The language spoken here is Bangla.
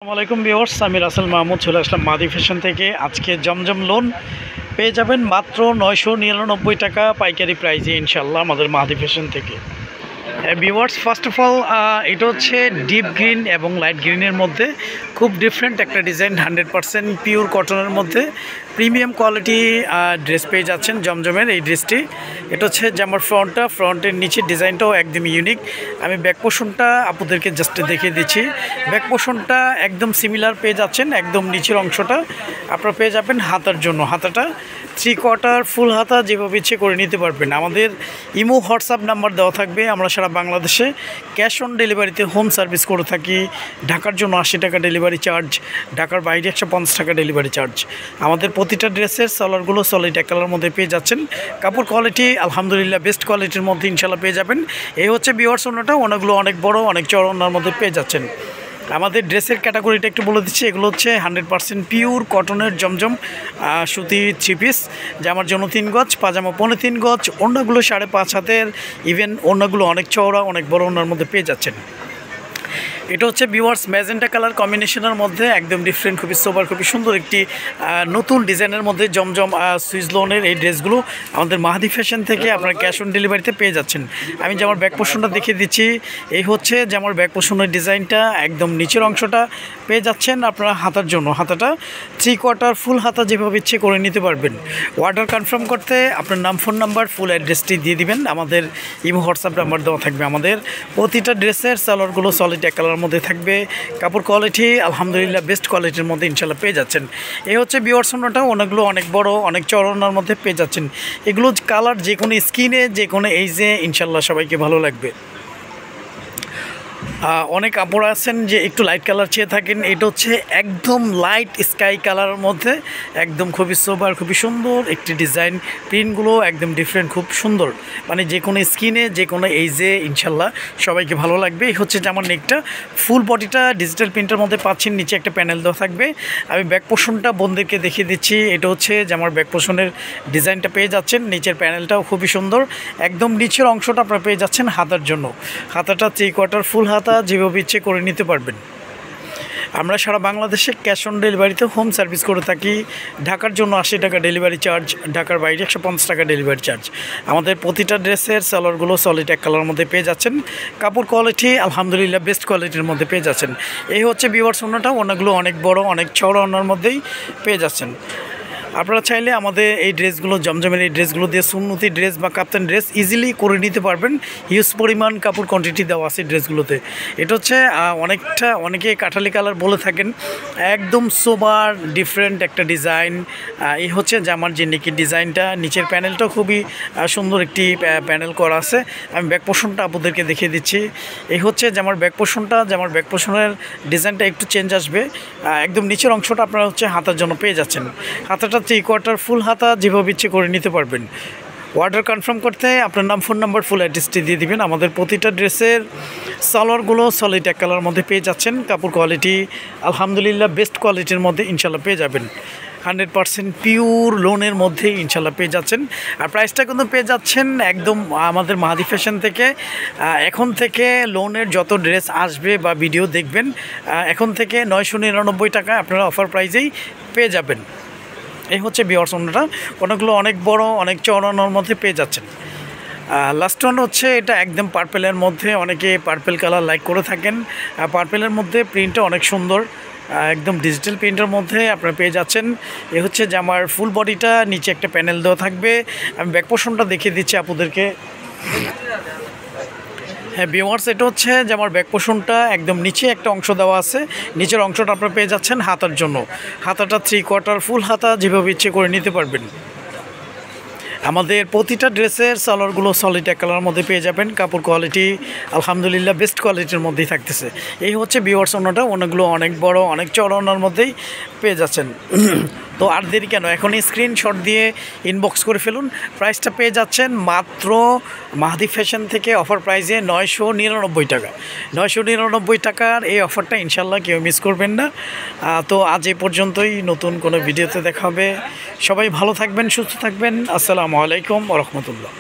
আসসালামু আলাইকুম ভিউয়ার্স, আমি রাসেল মাহমুদ চলে আসলাম মাদি ফ্যাশন থেকে। আজকে জমজম লোন পেয়ে যাবেন মাত্র 999 টাকা পাইকারি প্রাইজে ইনশাল্লাহ আমাদের মাদি ফ্যাশন থেকে। ভিউয়ার্স, ফার্স্ট অফ অল এটা হচ্ছে ডিপ গ্রিন এবং লাইট গ্রিনের মধ্যে খুব ডিফারেন্ট একটা ডিজাইন, 100% পিওর কটনের মধ্যে প্রিমিয়াম কোয়ালিটি ড্রেস পেয়ে যাচ্ছেন জমজমের এই ড্রেসটি। এটা হচ্ছে জামার ফ্রন্টের নিচের ডিজাইনটাও একদম ইউনিক। আমি ব্যাক পোর্শনটা আপনাদেরকে জাস্ট দেখিয়ে দিচ্ছি। ব্যাক পোর্শনটা একদম সিমিলার পেয়ে যাচ্ছেন, একদম নিচের অংশটা আপনারা পেয়ে যাবেন হাতার জন্য। হাতাটা 3/4 ফুল হাতা যেভাবে ইচ্ছে করে নিতে পারবেন। আমাদের ইমো হোয়াটসঅ্যাপ নাম্বার দেওয়া থাকবে। আমরা সারা বাংলাদেশে ক্যাশ অন ডেলিভারিতে হোম সার্ভিস করে থাকি। ঢাকার জন্য 80 টাকা ডেলিভারি চার্জ, ঢাকার বাইরে 150 টাকা ডেলিভারি চার্জ। আমাদের প্রতিটা ড্রেসের সালোয়ারগুলো সলিড এক কালারের মধ্যে পেয়ে যাচ্ছেন। কাপড় কোয়ালিটি আলহামদুলিল্লাহ বেস্ট কোয়ালিটির মধ্যে ইনশাল্লাহ পেয়ে যাবেন। এই হচ্ছে ভিউয়ার্স, ওনাটা ওনাগুলো অনেক বড়, অনেক চড় ওনার মধ্যে পেয়ে যাচ্ছেন। আমাদের ড্রেসের ক্যাটাগরিটা একটু বলে দিচ্ছি। এগুলো হচ্ছে 100% পিওর কটনের জমজম সুতি 3 পিস। জামার জন্য 3 গজ, পাজামা 3.5 গজ, ওড়নাগুলো 5.5 হাতের, ইভেন ওড়নাগুলো অনেক চওড়া, অনেক বড় ওড়নার মধ্যে পেয়ে যাচ্ছেন। এটা হচ্ছে ভিউয়ার্স ম্যাজেন্টা কালার কম্বিনেশনের মধ্যে একদম ডিফারেন্ট, খুবই সোবার, খুবই সুন্দর একটি নতুন ডিজাইনের মধ্যে জমজম সুইস লোনের এই ড্রেসগুলো আমাদের মাহাদি ফ্যাশন থেকে আপনারা ক্যাশ অন ডেলিভারিতে পেয়ে যাচ্ছেন। আমি জামার ব্যাক পোর্শনটা দেখিয়ে দিচ্ছি। এই হচ্ছে জামার ব্যাক পোর্শনের ডিজাইনটা, একদম নিচের অংশটা পেয়ে যাচ্ছেন আপনারা হাতার জন্য। হাতাটা 3/4 ফুল হাতা যেভাবে ইচ্ছে করে নিতে পারবেন। অর্ডার কনফার্ম করতে আপনার নাম, ফোন নাম্বার, ফুল অ্যাড্রেসটি দিয়ে দিবেন। আমাদের ইমো হোয়াটসঅ্যাপ নাম্বার দেওয়া থাকবে। আমাদের প্রতিটা ড্রেসের সালোয়ারগুলো সলিড এক কালার মধ্যে থাকবে। কাপড় কোয়ালিটি আলহামদুলিল্লাহ বেস্ট কোয়ালিটির মধ্যে ইনশাল্লাহ পেয়ে যাচ্ছেন। এই হচ্ছে ভিউয়ার্স, ওনাটা ওনাগুলো অনেক বড়, অনেক চড়নার মধ্যে পেয়ে যাচ্ছেন। এগুলো কালার যে কোনো স্কিনে, যে কোনো এইজে ইনশাল্লাহ সবাইকে ভালো লাগবে। অনেক কাপড় আছেন যে একটু লাইট কালার চেয়ে থাকেন। এটা হচ্ছে একদম লাইট স্কাই কালারের মধ্যে, একদম খুবই সোবার, খুবই সুন্দর একটি ডিজাইন। প্রিন্টগুলো একদম ডিফারেন্ট, খুব সুন্দর, মানে যে কোনো স্কিনে, যে কোনো এইজে ইনশাল্লাহ সবাইকে ভালো লাগবে। এই হচ্ছে জামার নেকটা, ফুল বডিটা ডিজিটাল প্রিন্টের মধ্যে পাচ্ছেন, নিচে একটা প্যানেল দেওয়া থাকবে। আমি ব্যাক পোর্শনটা বোনদেরকে দেখিয়ে দিচ্ছি। এটা হচ্ছে জামার ব্যাক পোর্শনের ডিজাইনটা পেয়ে যাচ্ছেন, নিচের প্যানেলটাও খুবই সুন্দর। একদম নিচের অংশটা আপনারা পেয়ে যাচ্ছেন হাতার জন্য। হাতাটা 3/4 ফুল হাতা যেভাবে ইচ্ছে করে নিতে পারবেন। আমরা সারা বাংলাদেশে ক্যাশ অন ডেলিভারিতে হোম সার্ভিস করে থাকি। ঢাকার জন্য 80 টাকা ডেলিভারি চার্জ, ঢাকার বাইরে 150 টাকা ডেলিভারি চার্জ। আমাদের প্রতিটা ড্রেসের সালোয়ারগুলো সলিড এক কালারের মধ্যে পেয়ে যাচ্ছেন। কাপড় কোয়ালিটি আলহামদুলিল্লাহ বেস্ট কোয়ালিটির মধ্যে পেয়ে যাচ্ছেন। এই হচ্ছে ভিউয়ার্স, ওনাটা ওনাগুলো অনেক বড়, অনেক চওড়া ওনার মধ্যেই পেয়ে যাচ্ছেন। আপনারা চাইলে আমাদের এই ড্রেসগুলো, জমজমের এই ড্রেসগুলো দিয়ে সুন্নতি ড্রেস বা কাপ্তান ড্রেস ইজিলি করে নিতে পারবেন। হিউজ পরিমাণ কাপড় কোয়ান্টিটি দেওয়া আছে ড্রেসগুলোতে। এটা হচ্ছে অনেকে কাঠালি কালার বলে থাকেন, একদম সোবার ডিফারেন্ট একটা ডিজাইন। এই হচ্ছে জামার যে নেকের ডিজাইনটা, নিচের প্যানেলটাও খুবই সুন্দর একটি প্যানেল করা আছে। আমি ব্যাক পোর্শনটা আপনাদেরকে দেখিয়ে দিচ্ছি। এই হচ্ছে জামার ব্যাক পোর্শনটা। জামার ব্যাক পোর্শনের ডিজাইনটা একটু চেঞ্জ আসবে। একদম নিচের অংশটা আপনারা হচ্ছে হাতার জন্য পেয়ে যাচ্ছেন। হাতাটা 3/4 ফুল হাতা যেভাবে ইচ্ছে করে নিতে পারবেন। অর্ডার কনফার্ম করতে আপনার নাম, ফোন নাম্বার, ফুল অ্যাড্রেসটি দিয়ে দিবেন। আমাদের প্রতিটা ড্রেসের সালোয়ারগুলো সলিড এক কালার মধ্যে পেয়ে যাচ্ছেন। কাপড় কোয়ালিটি আলহামদুলিল্লাহ বেস্ট কোয়ালিটির মধ্যে ইনশাল্লাহ পেয়ে যাবেন। 100% পিওর লোনের মধ্যে ইনশাল্লাহ পেয়ে যাচ্ছেন। আর প্রাইসটা কিন্তু পেয়ে যাচ্ছেন একদম আমাদের মাহাদি ফ্যাশন থেকে। এখন থেকে লোনের যত ড্রেস আসবে বা ভিডিও দেখবেন, এখন থেকে 999 টাকা আপনারা অফার প্রাইজেই পেয়ে যাবেন। এই হচ্ছে ভিউয়ার্স, ওনাগুলো অনেক বড়, অনেক চওড়ানোর মধ্যে পেয়ে যাচ্ছেন। লাস্ট ওয়ান হচ্ছে এটা একদম পার্পেলের মধ্যে, অনেকে পার্পেল কালার লাইক করে থাকেন। পার্পেলের মধ্যে প্রিন্টটা অনেক সুন্দর, একদম ডিজিটাল প্রিন্টের মধ্যে আপনারা পেয়ে যাচ্ছেন। এ হচ্ছে জামার ফুল বডিটা, নিচে একটা প্যানেল দেওয়া থাকবে। আমি ব্যাক পোর্শনটা দেখিয়ে দিচ্ছি আপনাদেরকে। হ্যাঁ ভিউয়ার্স, এটা হচ্ছে যে আমার ব্যাক পোর্শনটা, একদম নিচে একটা অংশ দেওয়া আছে। নিচের অংশটা আপনারা পেয়ে যাচ্ছেন হাতার জন্য। হাতাটা 3/4 ফুল হাতা যেভাবে ইচ্ছে করে নিতে পারবেন। আমাদের প্রতিটা ড্রেসের সালোয়ারগুলো সলিড এক কালারের মধ্যে পেয়ে যাবেন। কাপড় কোয়ালিটি আলহামদুলিল্লাহ বেস্ট কোয়ালিটির মধ্যেই থাকতেছে। এই হচ্ছে ভিউয়ার্স, ওনাগুলো অনেক বড়, অনেক চওড়া ওনার মধ্যেই পেয়ে যাচ্ছেন। তো আর দেরি কেন, এখনই স্ক্রিনশট দিয়ে ইনবক্স করে ফেলুন। প্রাইসটা পেয়ে যাচ্ছেন মাত্র মাহাদি ফ্যাশন থেকে অফার প্রাইসে 999 টাকা। 999 টাকার এই অফারটা ইনশাল্লাহ কেউ মিস করবেন না। তো আজ এই পর্যন্তই, নতুন কোনো ভিডিওতে দেখা হবে। সবাই ভালো থাকবেন, সুস্থ থাকবেন। আসসালামু আলাইকুম ওয়া রাহমাতুল্লাহ।